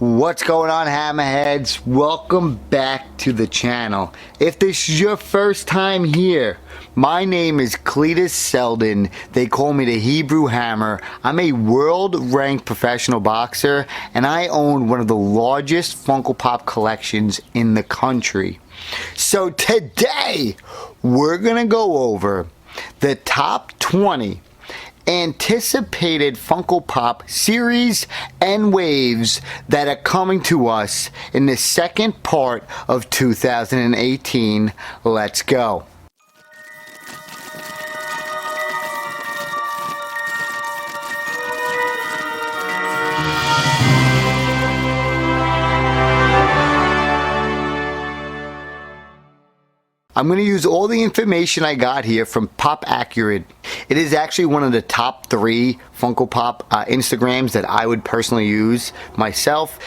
What's going on, hammerheads? Welcome back to the channel. If this is your first time here, my name is CLETUS SELDIN. They call me the Hebrew Hammer. I'm a world-ranked professional boxer, and I own one of the largest Funko Pop collections in the country. So today, we're gonna go over the top 20 anticipated Funko Pop series and waves that are coming to us in the second part of 2018. Let's go. I'm going to use all the information I got here from Pop Accurate. It is actually one of the top 3 Funko Pop Instagrams that I would personally use myself.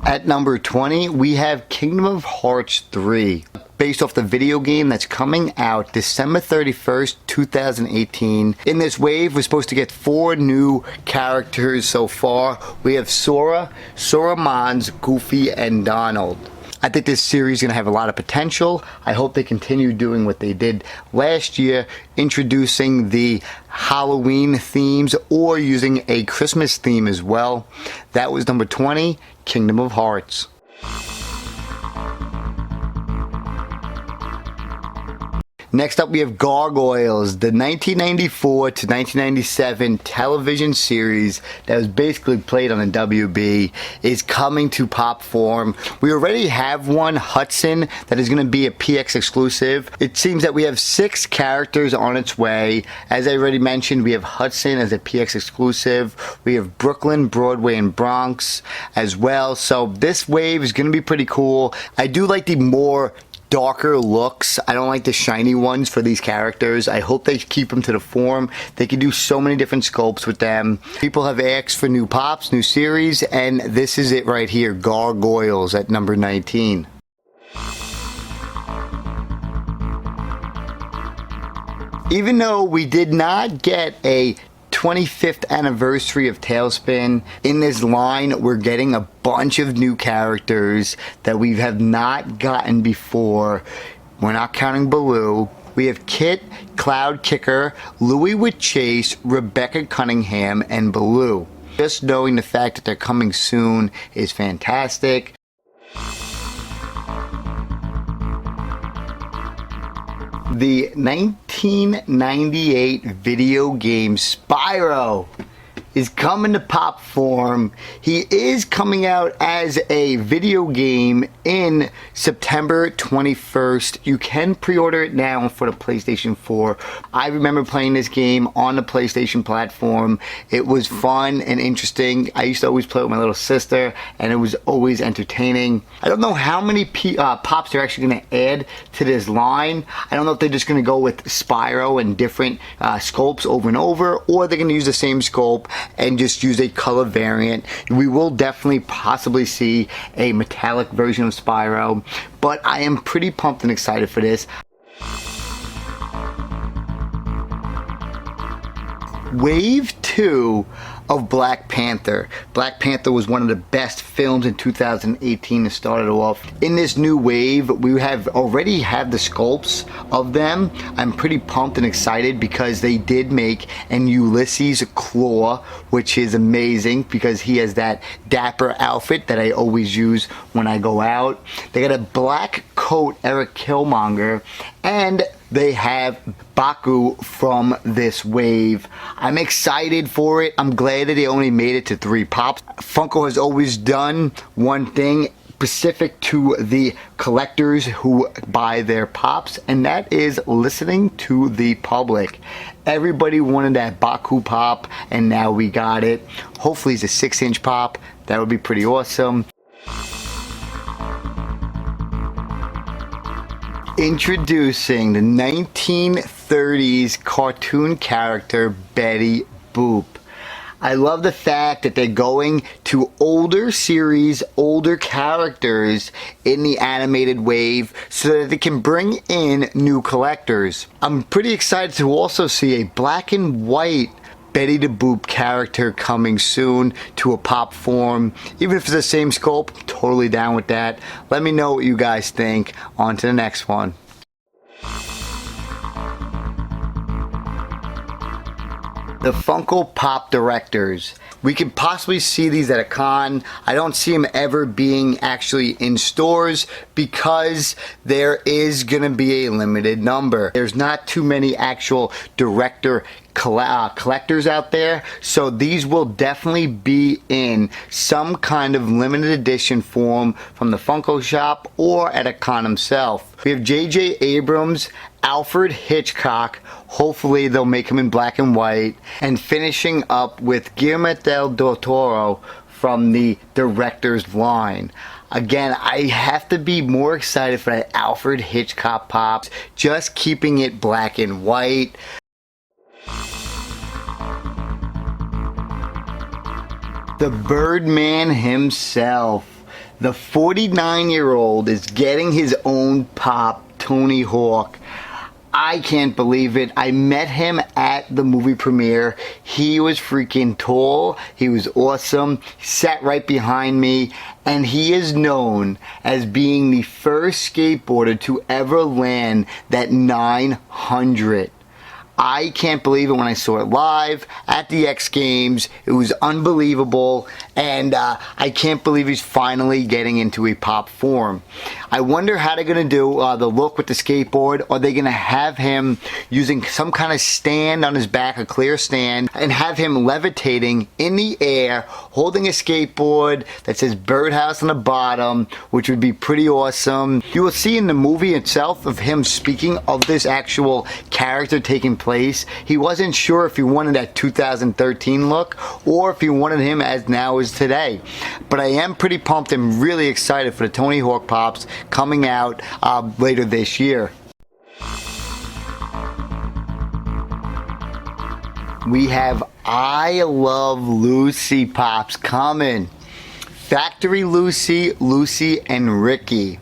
At number 20, we have Kingdom of Hearts 3. Based off the video game that's coming out December 31st, 2018. In this wave, we're supposed to get 4 new characters so far. We have Sora, Mons, Goofy, and Donald. I think this series is going to have a lot of potential. I hope they continue doing what they did last year, introducing the Halloween themes or using a Christmas theme as well. That was number 20, Kingdom of Hearts. Next up, we have Gargoyles, the 1994 to 1997 television series that was basically played on the WB is coming to Pop form. We already have one, Hudson, that is going to be a PX exclusive. It seems that we have 6 characters on its way. As I already mentioned, we have Hudson as a PX exclusive. We have Brooklyn, Broadway, and Bronx as well. So this wave is going to be pretty cool. I do like the more darker looks. I don't like the shiny ones for these characters. I hope they keep them to the form. They can do so many different sculpts with them. People have asked for new pops, new series, and this is it right here, Gargoyles at number 19. Even though we did not get a 25th anniversary of Tailspin, in this line we're getting a bunch of new characters that we have not gotten before. We're not counting Baloo. We have Kit, Cloud Kicker, Louie with Chase, Rebecca Cunningham, and Baloo. Just knowing the fact that they're coming soon is fantastic. The 1998 video game Spyro is coming to Pop form. He is coming out as a video game in September 21st. You can pre-order it now for the PlayStation 4. I remember playing this game on the PlayStation platform. It was fun and interesting. I used to always play with my little sister, and it was always entertaining. I don't know how many pops they're actually going to add to this line. I don't know if they're just going to go with Spyro and different sculpts over and over, or they're going to use the same sculpt and just use a color variant. We will definitely possibly see a metallic version of Spyro, but I am pretty pumped and excited for this. Wave 2 of Black Panther. Black Panther was one of the best films in 2018 to start it off. In this new wave, we already have the sculpts of them. I'm pretty pumped and excited because they did make an Ulysses Claw, which is amazing because he has that dapper outfit that I always use when I go out. They got a black coat, Eric Killmonger, and they have Baku from this wave. I'm excited for it. I'm glad that they only made it to 3 pops. Funko has always done one thing specific to the collectors who buy their pops, and that is listening to the public. Everybody wanted that Baku pop, and now we got it. Hopefully it's a 6-inch pop. That would be pretty awesome. Introducing the 1930s cartoon character Betty Boop. I love the fact that they're going to older series, older characters in the animated wave so that they can bring in new collectors. I'm pretty excited to also see a black and white Betty the Boop character coming soon to a pop form. Even if it's the same sculpt, totally down with that. Let me know what you guys think. On to the next one. The Funko Pop Directors. We could possibly see these at a con. I don't see them ever being actually in stores because there is going to be a limited number. There's not too many actual director collectors out there, so these will definitely be in some kind of limited edition form from the Funko shop or at a con himself. We have J.J. Abrams, Alfred Hitchcock, hopefully they'll make him in black and white, and finishing up with Guillermo del Toro from the director's line. Again, I have to be more excited for that Alfred Hitchcock pops, just keeping it black and white. The Birdman himself, the 49-year-old is getting his own pop, Tony Hawk. I can't believe it. I met him at the movie premiere. He was freaking tall. He was awesome. He sat right behind me. And he is known as being the first skateboarder to ever land that 900. I can't believe it when I saw it live at the X Games. It was unbelievable, and I can't believe he's finally getting into a pop form. I wonder how they're going to do the look with the skateboard. Are they going to have him using some kind of stand on his back, a clear stand, and have him levitating in the air, holding a skateboard that says Birdhouse on the bottom, which would be pretty awesome. You will see in the movie itself of him speaking of this actual character taking place. He wasn't sure if he wanted that 2013 look or if he wanted him as now as today. But I am pretty pumped and really excited for the Tony Hawk Pops coming out later this year. We have I Love Lucy Pops coming. Factory Lucy, Lucy, and Ricky.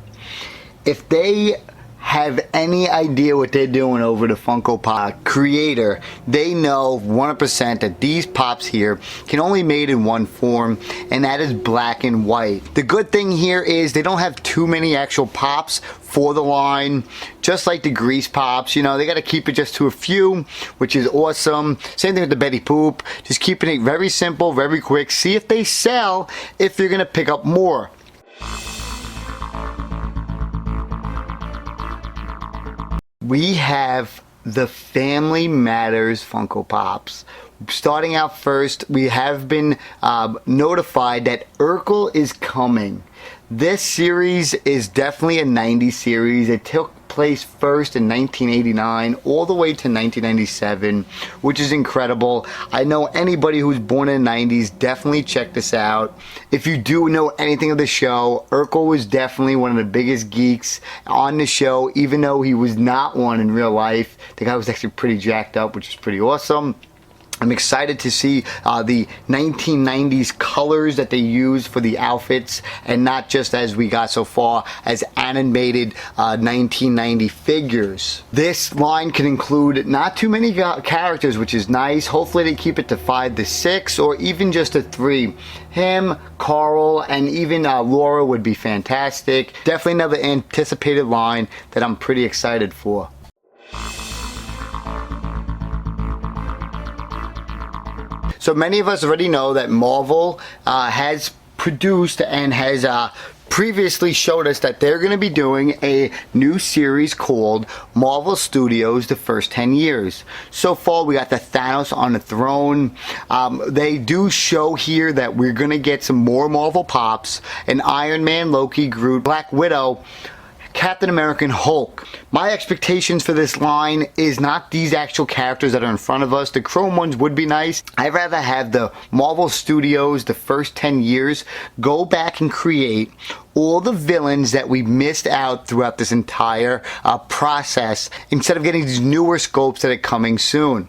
If they have any idea what they're doing over the Funko Pop creator, they know 100% that these pops here can only be made in one form, and that is black and white. The good thing here is they don't have too many actual pops for the line, just like the Grease Pops. You know, they got to keep it just to a few, which is awesome. Same thing with the Betty Boop, just keeping it very simple, very quick. See if they sell, if you're gonna pick up more. We have the Family Matters Funko Pops. Starting out first, we have been notified that Urkel is coming. This series is definitely a 90s series. It took place first in 1989 all the way to 1997, which is incredible. I know anybody who's born in the 90s, definitely check this out. If you do know anything of the show, Urkel was definitely one of the biggest geeks on the show, even though he was not one in real life. The guy was actually pretty jacked up, which is pretty awesome. I'm excited to see the 1990s colors that they use for the outfits, and not just as we got so far as animated 1990 figures. This line can include not too many characters, which is nice. Hopefully they keep it to 5 to 6 or even just to 3. Him, Carl, and even Laura would be fantastic. Definitely another anticipated line that I'm pretty excited for. So many of us already know that Marvel has produced and has previously showed us that they're going to be doing a new series called Marvel Studios The First 10 Years. So far we got the Thanos on the throne. They do show here that we're going to get some more Marvel Pops, an Iron Man, Loki, Groot, Black Widow, Captain America, and Hulk. My expectations for this line is not these actual characters that are in front of us. The chrome ones would be nice. I'd rather have the Marvel Studios The First 10 Years go back and create all the villains that we missed out throughout this entire process, instead of getting these newer scopes that are coming soon.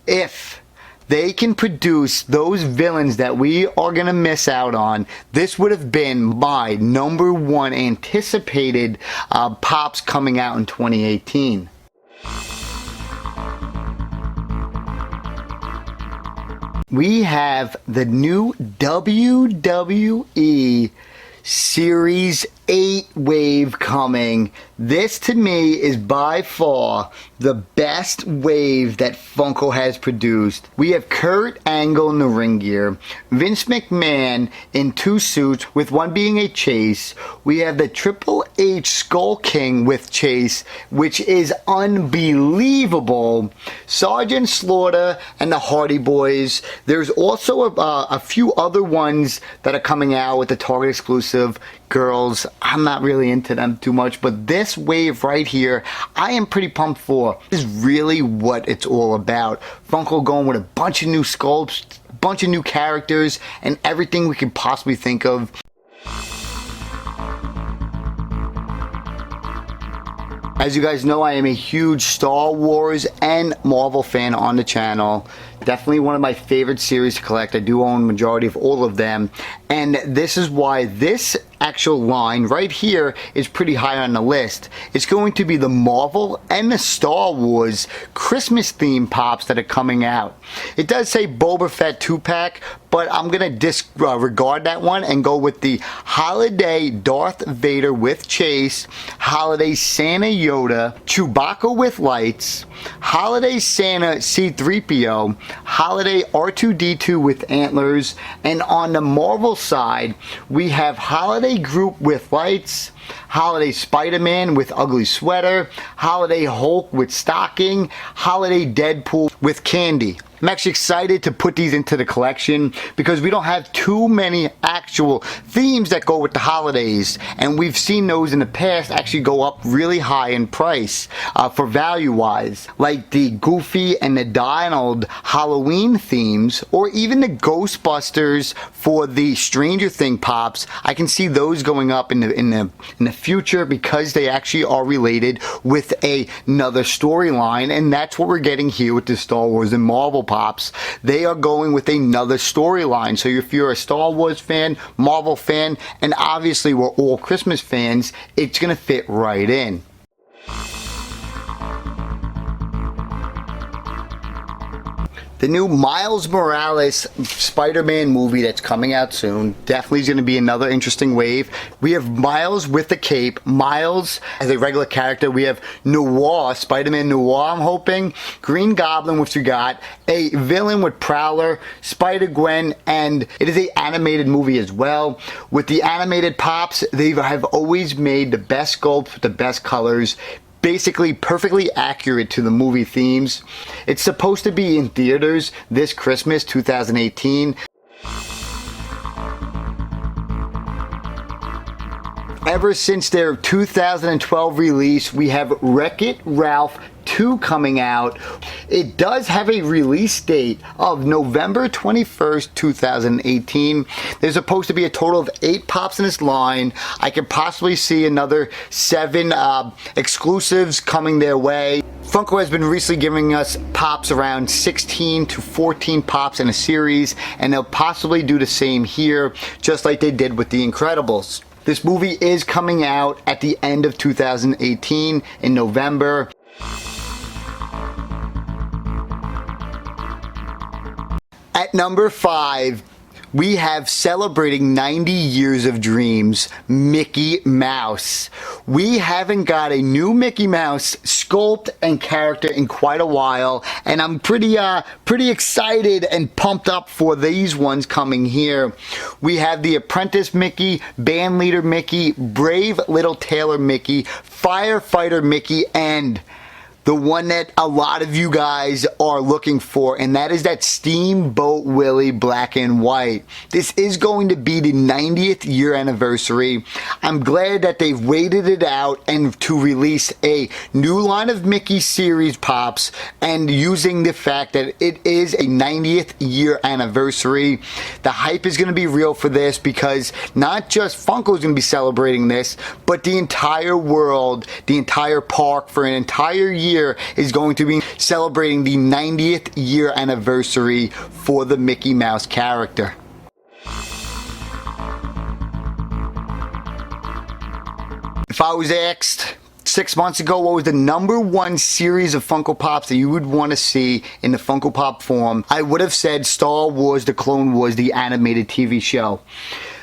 If they can produce those villains that we are going to miss out on, this would have been my #1 anticipated Pops coming out in 2018. We have the new WWE Series 8 wave coming. This to me is by far the best wave that Funko has produced. We have Kurt Angle in the ring gear, Vince McMahon in 2 suits with one being a Chase. We have the Triple H Skull King with Chase, which is unbelievable. Sergeant Slaughter and the Hardy Boys. There's also a few other ones that are coming out with the Target exclusive girls. I'm not really into them too much, but this wave right here, I am pretty pumped for. This is really what it's all about. Funko going with a bunch of new sculpts, a bunch of new characters, and everything we could possibly think of. As you guys know, I am a huge Star Wars and Marvel fan on the channel. Definitely one of my favorite series to collect. I do own the majority of all of them. And this is why this actual line right here is pretty high on the list. It's going to be the Marvel and the Star Wars Christmas theme pops that are coming out. It does say Boba Fett 2-pack, but I'm going to disregard that one and go with the Holiday Darth Vader with Chase, Holiday Santa Yoda, Chewbacca with lights, Holiday Santa C-3PO, Holiday R2-D2 with antlers, and on the Marvel side, we have Holiday Groot with lights, Holiday Spider-Man with ugly sweater, Holiday Hulk with stocking, Holiday Deadpool with candy. I'm actually excited to put these into the collection because we don't have too many actual themes that go with the holidays, and we've seen those in the past actually go up really high in price for value wise, like the Goofy and the Donald Halloween themes, or even the Ghostbusters for the Stranger Thing pops. I can see those going up in the future because they actually are related with another storyline, and that's what we're getting here with the Star Wars and Marvel pops. They are going with another storyline. So if you're a Star Wars fan, Marvel fan, and obviously we're all Christmas fans, it's gonna fit right in. The new Miles Morales Spider-Man movie that's coming out soon definitely is going to be another interesting wave. We have Miles with the cape, Miles as a regular character. We have Noir, Spider-Man Noir, I'm hoping, Green Goblin, which we got, a villain with Prowler, Spider-Gwen, and it is an animated movie as well. With the animated pops, they have always made the best sculpts, the best colors, basically perfectly accurate to the movie themes. It's supposed to be in theaters this Christmas 2018. Ever since their 2012 release, we have Wreck-It Ralph 2 coming out. It does have a release date of November 21st, 2018. There's supposed to be a total of 8 pops in this line. I could possibly see another 7 exclusives coming their way. Funko has been recently giving us pops around 16 to 14 pops in a series, and they'll possibly do the same here, just like they did with The Incredibles. This movie is coming out at the end of 2018 in November. At number 5, we have celebrating 90 years of dreams, Mickey Mouse. We haven't got a new Mickey Mouse sculpt and character in quite a while, and I'm pretty excited and pumped up for these ones coming here. We have the Apprentice Mickey, Band Leader Mickey, Brave Little Tailor Mickey, Firefighter Mickey, and the one that a lot of you guys are looking for, and that is that Steamboat Willie black and white. This is going to be the 90th year anniversary. I'm glad that they've waited it out and to release a new line of Mickey series pops, and using the fact that it is a 90th year anniversary. The hype is going to be real for this because not just Funko is going to be celebrating this, but the entire world, the entire park for an entire year is going to be celebrating the 90th year anniversary for the Mickey Mouse character. If I was asked 6 months ago, what was the #1 series of Funko Pops that you would want to see in the Funko Pop form, I would have said Star Wars: The Clone Wars, the animated TV show.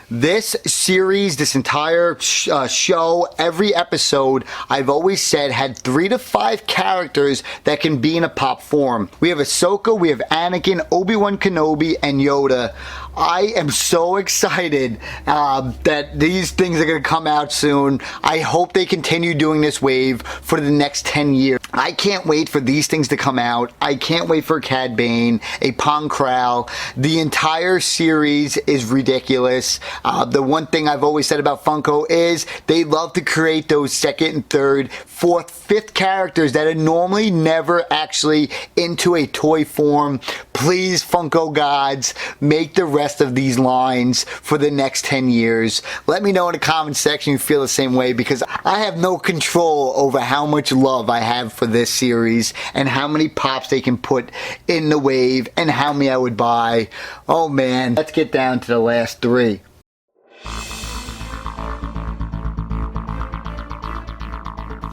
This series, this entire show, every episode, I've always said, had 3 to 5 characters that can be in a pop form. We have Ahsoka, we have Anakin, Obi-Wan Kenobi, and Yoda. I am so excited that these things are going to come out soon. I hope they continue doing this wave for the next 10 years. I can't wait for these things to come out. I can't wait for Cad Bane, a Pong Krell. The entire series is ridiculous. The one thing I've always said about Funko is they love to create those second and third, fourth, fifth characters that are normally never actually into a toy form. Please, Funko gods, make the rest of these lines for the next 10 years. Let me know in the comment section you feel the same way, because I have no control over how much love I have for this series and how many pops they can put in the wave and how many I would buy. Oh man, let's get down to the last 3.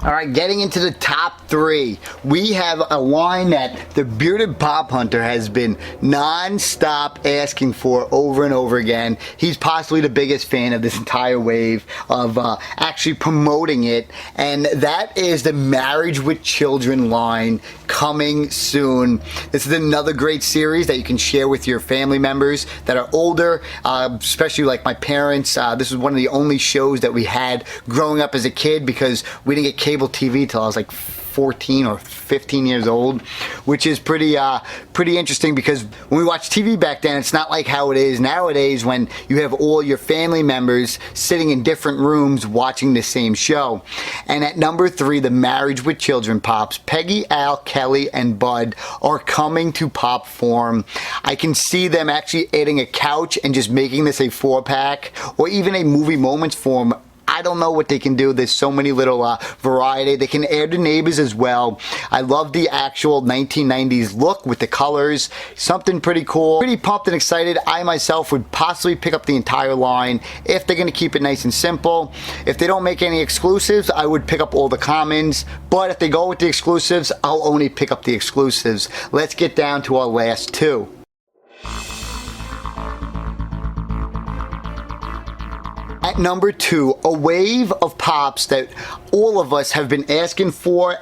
Alright, getting into the top 3, we have a line that the Bearded Pop Hunter has been non-stop asking for over and over again. He's possibly the biggest fan of this entire wave of actually promoting it, and that is the Marriage with Children line coming soon. This is another great series that you can share with your family members that are older, especially like my parents. This was one of the only shows that we had growing up as a kid, because we didn't get cable TV till I was like 14 or 15 years old, which is pretty interesting, because when we watched TV back then, it's not like how it is nowadays when you have all your family members sitting in different rooms watching the same show. And at number 3, the Marriage with Children Pops, Peggy, Al, Kelly, and Bud are coming to pop form. I can see them actually adding a couch and just making this a 4-pack, or even a movie moments form. I don't know what they can do. There's so many little variety. They can add the neighbors as well. I love the actual 1990s look with the colors. Something pretty cool. Pretty pumped and excited. I myself would possibly pick up the entire line if they're going to keep it nice and simple. If they don't make any exclusives, I would pick up all the commons. But if they go with the exclusives, I'll only pick up the exclusives. Let's get down to our last 2. At number 2, a wave of pops that all of us have been asking for,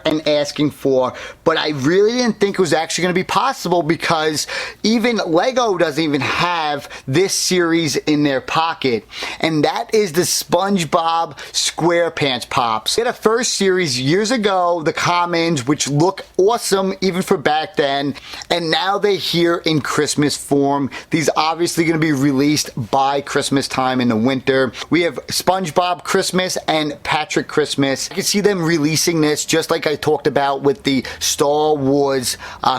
but I really didn't think it was actually going to be possible, because even Lego doesn't even have this series in their pocket, and that is the SpongeBob SquarePants Pops. We had a first series years ago, the commons, which look awesome even for back then, and now they're here in Christmas form. These obviously going to be released by Christmas time in the winter. We have SpongeBob Christmas and Patrick Christmas. I can see them releasing this just like I talked about with the Star Wars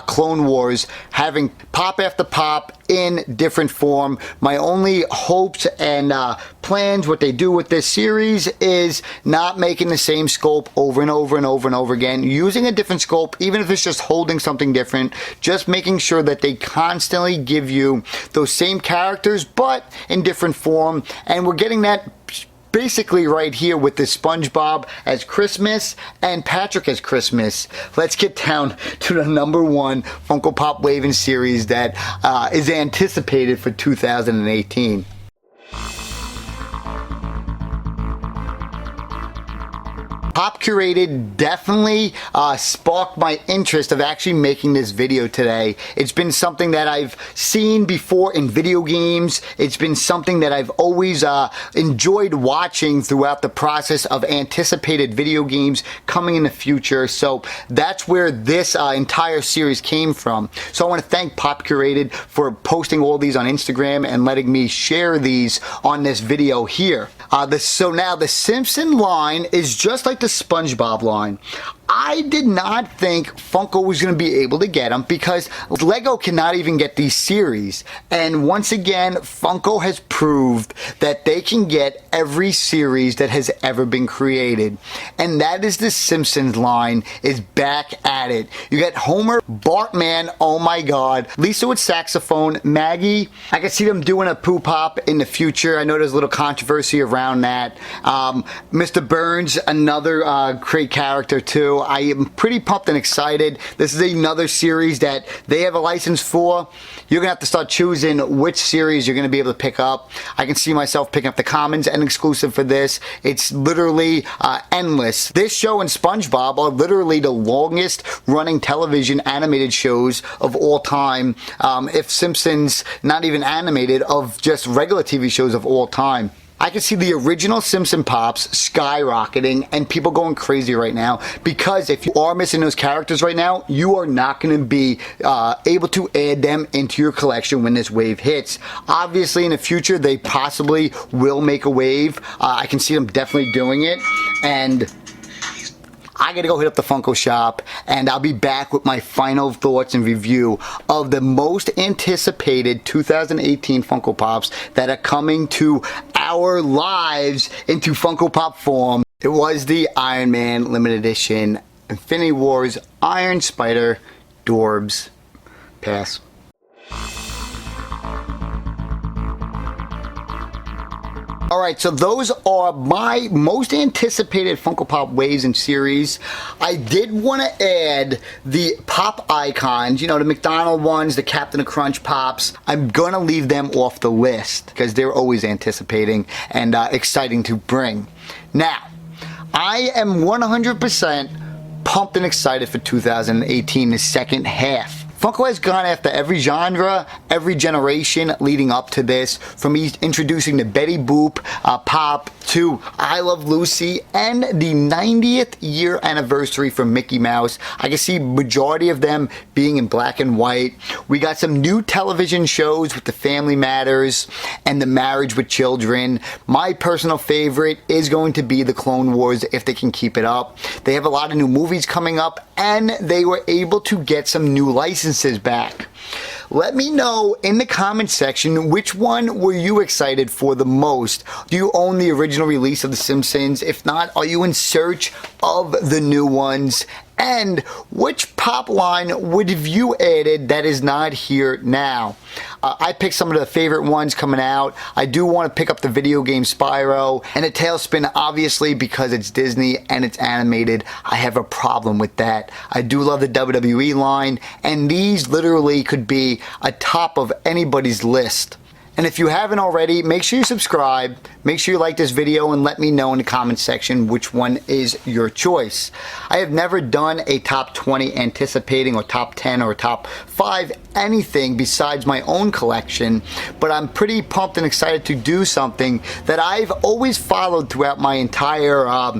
Clone Wars, having pop after pop in different form. My only hopes and plans, what they do with this series, is not making the same sculpt over and over and over and over again, using a different sculpt, even if it's just holding something different, just making sure that they constantly give you those same characters but in different form. And we're getting that basically right here with the SpongeBob as Christmas and Patrick as Christmas. Let's get down to the number 1 Funko Pop waving series that is anticipated for 2018. Pop Curated definitely sparked my interest of actually making this video today. It's been something that I've seen before in video games. It's been something that I've always enjoyed watching throughout the process of anticipated video games coming in the future. So that's where this entire series came from. So I want to thank Pop Curated for posting all these on Instagram and letting me share these on this video here. So now the Simpson line is just like the SpongeBob line. I did not think Funko was going to be able to get them because Lego cannot even get these series. And once again, Funko has proved that they can get every series that has ever been created. And that is the Simpsons line is back at it. You get Homer, Bartman, oh my god, Lisa with saxophone, Maggie, I can see them doing a poo pop in the future. I know there's a little controversy around that. Mr. Burns, another great character too. I am pretty pumped and excited. This is another series that they have a license for. You're gonna have to start choosing which series you're gonna be able to pick up. I can see myself picking up the Commons and exclusive for this. It's literally endless. This show and SpongeBob are literally the longest running television animated shows of all time. If Simpsons, not even animated, of just regular TV shows of all time. I can see the original Simpson Pops skyrocketing and people going crazy right now, because if you are missing those characters right now, you are not going to be able to add them into your collection when this wave hits. Obviously in the future they possibly will make a wave. I can see them definitely doing it, and I gotta go hit up the Funko shop, and I'll be back with my final thoughts and review of the most anticipated 2018 Funko Pops that are coming to our lives into Funko Pop form. It was the Iron Man limited edition Infinity Wars Iron Spider Dorbs. Pass. Alright, so those are my most anticipated Funko Pop waves and series. I did want to add the pop icons, you know, the McDonald's ones, the Captain Crunch Pops. I'm going to leave them off the list because they're always anticipating and exciting to bring. Now, I am 100% pumped and excited for 2018, the second half. Funko has gone after every genre, every generation leading up to this, from introducing the Betty Boop Pop to I Love Lucy and the 90th year anniversary for Mickey Mouse. I can see majority of them being in black and white. We got some new television shows with the Family Matters and the Marriage with Children. My personal favorite is going to be the Clone Wars if they can keep it up. They have a lot of new movies coming up, and they were able to get some new licenses back. Let me know in the comment section which one were you excited for the most. Do you own the original release of The Simpsons? If not, are you in search of the new ones? And which pop line would have you added that is not here now? I picked some of the favorite ones coming out. I do want to pick up the video game Spyro and a Tailspin, obviously, because it's Disney and it's animated. I have a problem with that. I do love the WWE line, and these literally could be a top of anybody's list. And if you haven't already, make sure you subscribe, make sure you like this video, and let me know in the comment section which one is your choice. I have never done a top 20 anticipating, or top 10, or top 5 anything besides my own collection, but I'm pretty pumped and excited to do something that I've always followed throughout my entire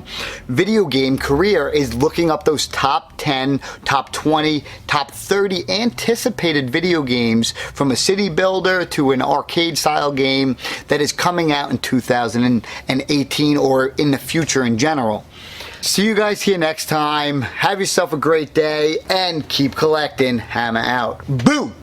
video game career, is looking up those top 10, top 20, top 30 anticipated video games, from a city builder to an arcade style game that is coming out in 2018 or in the future in general. See you guys here next time. Have yourself a great day and keep collecting. Hammer out. Boom!